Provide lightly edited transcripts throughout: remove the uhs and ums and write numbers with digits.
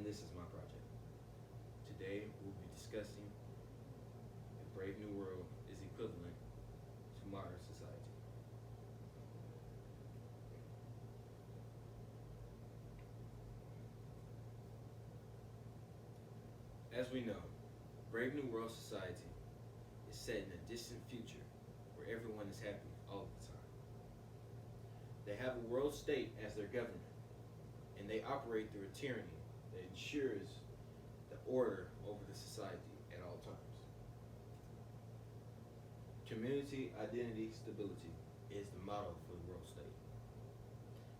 this is my project. Today we'll be discussing if Brave New World is equivalent to modern society. As we know, Brave New World society is set in a distant future where everyone is happy all the time. They have a world state as their government, and they operate through a tyranny that ensures the order over the society at all times. Community, identity, stability is the motto for the world state.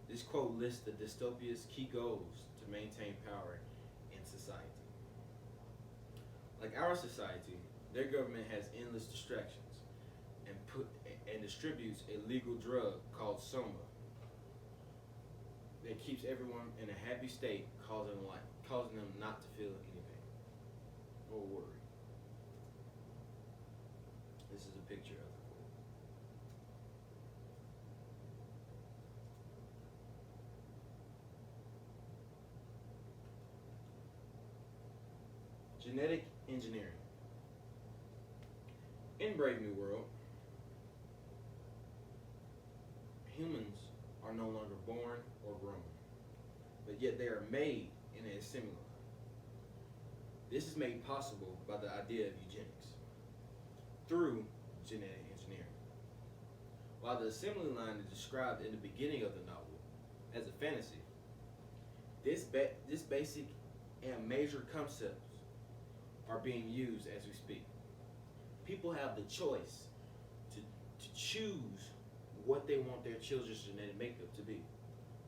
This quote lists the dystopia's key goals to maintain power in society. Like our society, their government has endless distractions and distributes a legal drug called soma that keeps everyone in a happy state, causing them not to feel any pain or worry. This is a picture of the quote. Genetic engineering. In Brave New World, humans are no longer born or grown, but yet they are made in an assembly line. This is made possible by the idea of eugenics through genetic engineering. While the assembly line is described in the beginning of the novel as a fantasy, this basic and major concepts are being used as we speak. People have the choice to choose what they want their children's genetic makeup to be,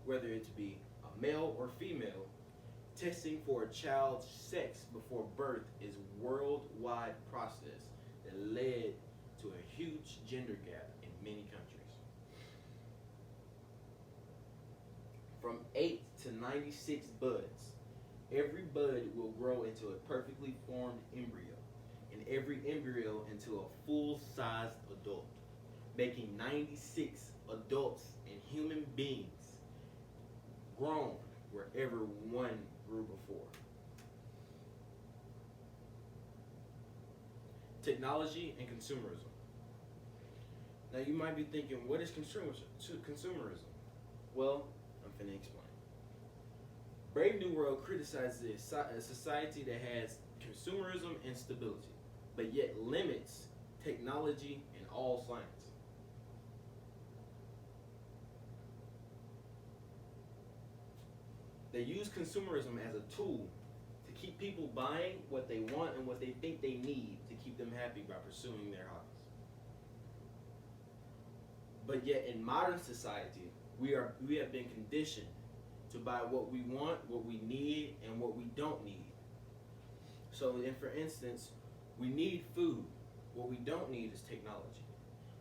whether it to be a male or female. Testing for a child's sex before birth is a worldwide process that led to a huge gender gap in many countries. From 8 to 96 buds, every bud will grow into a perfectly formed embryo, and every embryo into a full-sized adult, making 96 adults and human beings grown wherever one grew before. Technology and consumerism. Now you might be thinking, what is consumerism? Well, I'm finna explain. Brave New World criticizes a society that has consumerism and stability, but yet limits technology and all science. They use consumerism as a tool to keep people buying what they want and what they think they need to keep them happy by pursuing their hobbies. But yet in modern society, we have been conditioned to buy what we want, what we need, and what we don't need. So, for instance, we need food. What we don't need is technology.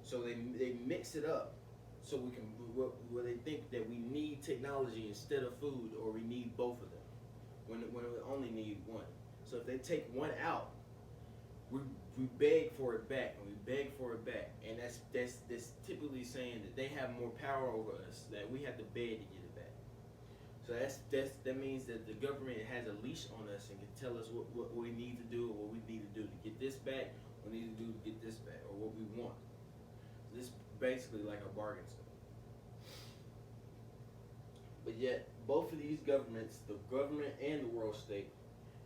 So they mix it up so we can, where they think that we need technology instead of food, or we need both of them, when we only need one. So if they take one out, we beg for it back, and we beg for it back, and that's typically saying that they have more power over us, that we have to beg to get it back. So that means that the government has a leash on us and can tell us what we need to do, or what we need to do to get this back, what we need to do to get this back, or what we want. This is basically like a bargain store. But yet, both of these governments, the government and the world state,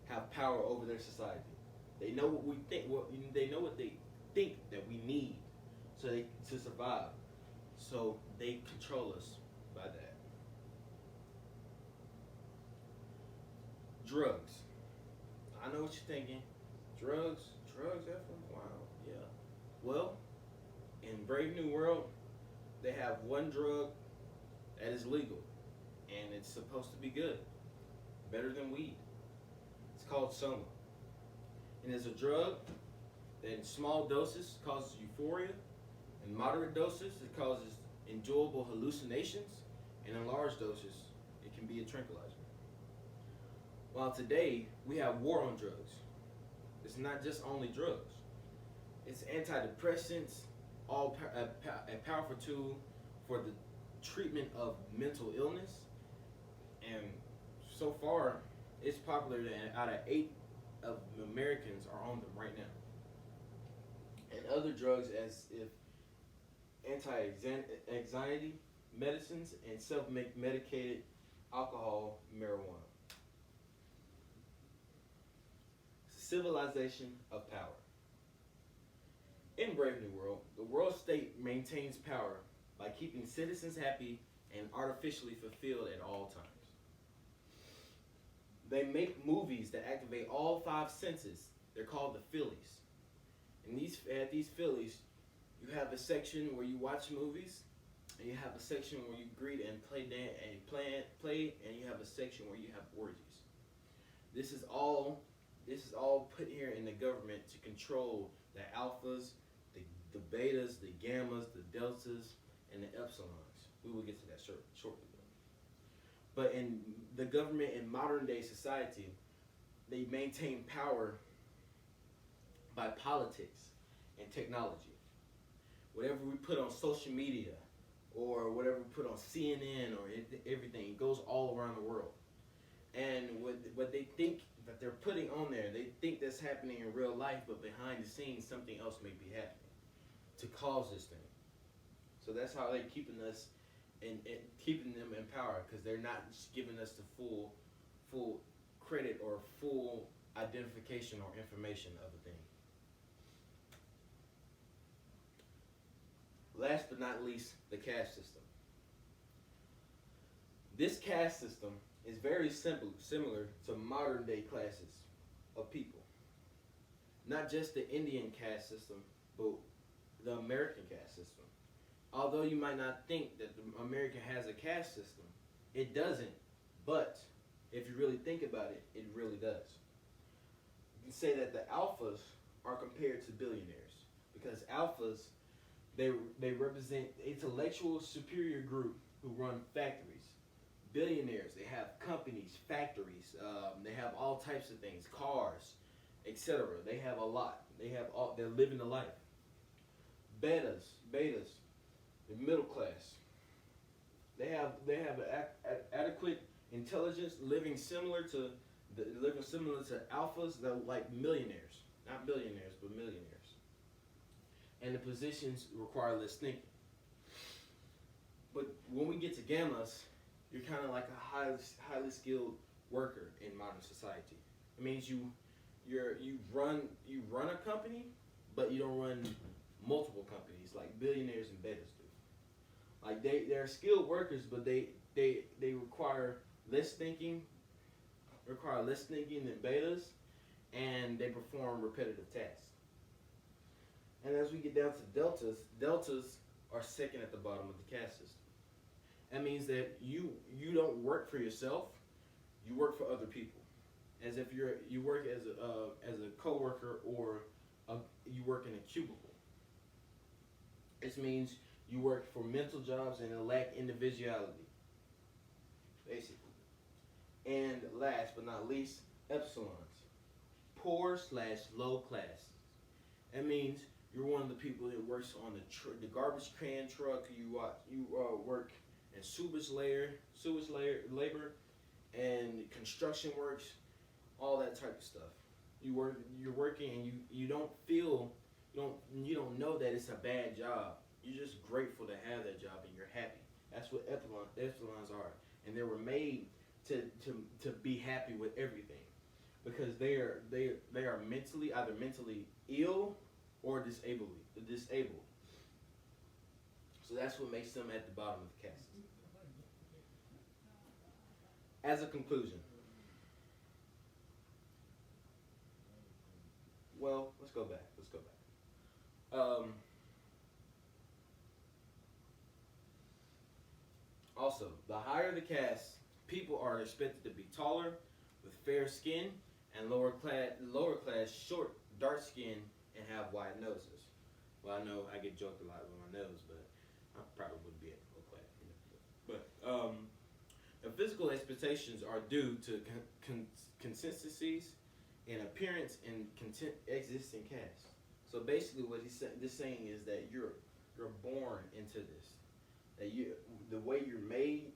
have power over their society. They know what we think. They know what they think that we need, to survive. So they control us by that. Drugs. I know what you're thinking. Drugs, Efren? Wow, yeah. Well, in Brave New World, they have one drug that is legal, and it's supposed to be good, better than weed. It's called soma, and it's a drug that in small doses causes euphoria, in moderate doses it causes enjoyable hallucinations, and in large doses it can be a tranquilizer. While today we have war on drugs, it's not just only drugs. It's antidepressants, a powerful tool for the treatment of mental illness, and so far It's popular that out of 8 of Americans are on them right now. And other drugs as if anti-anxiety medicines and self-medicated alcohol, marijuana. Civilization of power. In Brave New World, the world state maintains power by keeping citizens happy and artificially fulfilled at all times. They make movies that activate all 5 senses. They're called the Phillies. And at these Phillies, you have a section where you watch movies, and you have a section where you greet and play, and you have a section where you have orgies. This is all put here in the government to control the alphas, the betas, the gammas, the deltas, and the epsilons. We will get to that shortly. But in the government in modern day society, they maintain power by politics and technology. Whatever we put on social media or whatever we put on CNN or everything, it goes all around the world. And what they think that they're putting on there, they think that's happening in real life, but behind the scenes, something else may be happening to cause this thing. So that's how they're keeping us and keeping them in power, because they're not just giving us the full credit or full identification or information of the thing. Last but not least, the caste system. This caste system is very similar to modern day classes of people. Not just the Indian caste system, but the American caste system. Although you might not think that America has a caste system, it doesn't. But if you really think about it, it really does. You can say that the alphas are compared to billionaires, because alphas, they represent intellectual superior group who run factories. Billionaires, they have companies, factories, they have all types of things, cars, etc. They have a lot. They're living the life. Betas, the middle class. They have adequate intelligence, living similar to alphas that are like millionaires, not billionaires, but millionaires. And the positions require less thinking. But when we get to gammas, you're kind of like a highly skilled worker in modern society. It means you run a company, but you don't run multiple companies like billionaires and betas do. Like they're skilled workers, but they require less thinking than betas, and they perform repetitive tasks. And as we get down to deltas are second at the bottom of the caste system. That means that you don't work for yourself, you work for other people. As if you work as a co-worker or you work in a cubicle. This means you work for mental jobs and lack individuality, basically. And last but not least, epsilons, poor/low class. That means you're one of the people that works on the garbage can truck. You work in sewage labor, and construction works, all that type of stuff. You're working, and you don't know that it's a bad job. You're just grateful to have that job, and you're happy. That's what epsilons are, and they were made to be happy with everything, because they are either mentally ill or disabled. So that's what makes them at the bottom of the caste. As a conclusion, well, let's go back. Also, the higher the caste, people are expected to be taller, with fair skin, and lower class, short, dark skin, and have wide noses. Well, I know I get joked a lot with my nose, but I probably wouldn't be low class. But the physical expectations are due to consistencies in appearance and existing caste. So basically, what this saying is that you're born into this. That the way you're made,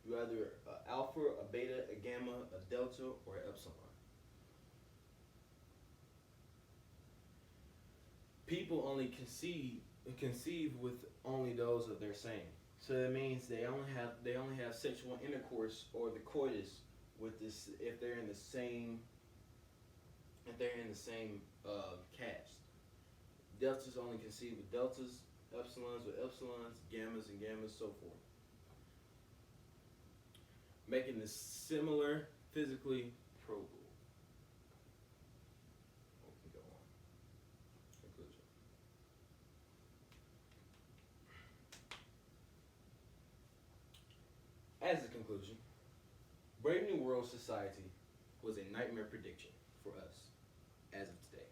you're either an alpha, a beta, a gamma, gamma, a delta, or an epsilon. People only conceive with only those of their same. So that means they only have sexual intercourse or the coitus with this if they're in the same caste. Deltas only conceive with deltas, epsilons with epsilons, gammas and gammas, so forth. Making this similar physically probable. We can go on. Conclusion. As a conclusion, Brave New World Society was a nightmare prediction for us as of today.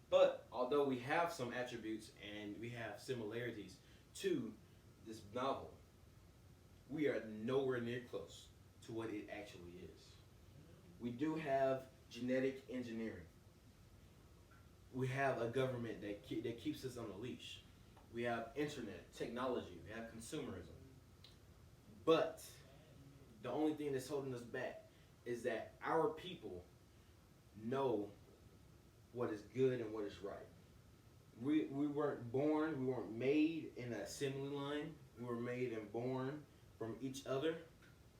But although we have some attributes and we have similarities to this novel, we are nowhere near close to what it actually is. We do have genetic engineering. We have a government that keeps us on a leash. We have internet, technology, we have consumerism. But the only thing that's holding us back is that our people know what is good and what is right. We weren't born, we weren't made in an assembly line. We were made and born from each other.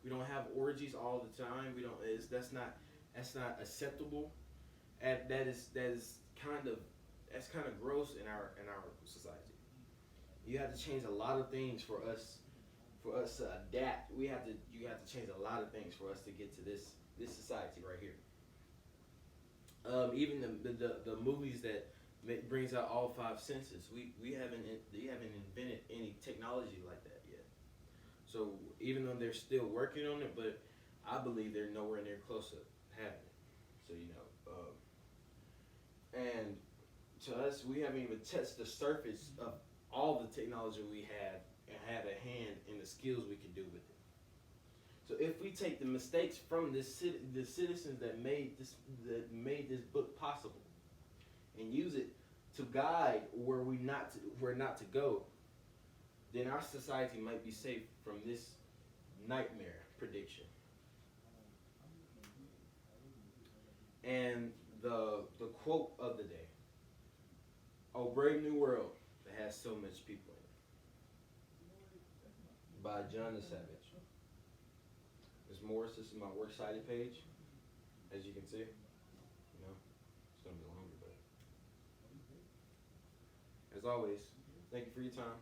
We don't have orgies all the time. We don't. That's not acceptable. And that's kind of gross in our society. You have to change a lot of things for us to adapt. You have to change a lot of things for us to get to this society right here. Even the movies that brings out all five senses. We haven't invented any technology like that yet. So even though they're still working on it, but I believe they're nowhere near close to having it. So and to us, we haven't even touched the surface of all the technology we have and have at hand and the skills we can do with it. So if we take the mistakes from the citizens that made this book possible, and use it to guide where not to go, then our society might be safe from this nightmare prediction. And the quote of the day: "Oh, brave new world that has so much people in it," by John the Savage. Ms. Morris, this is my works cited page. As you can see, it's gonna be longer, but as always, thank you for your time.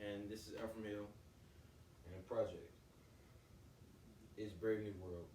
And this is Ephraim Hill, and the project is Brave New World.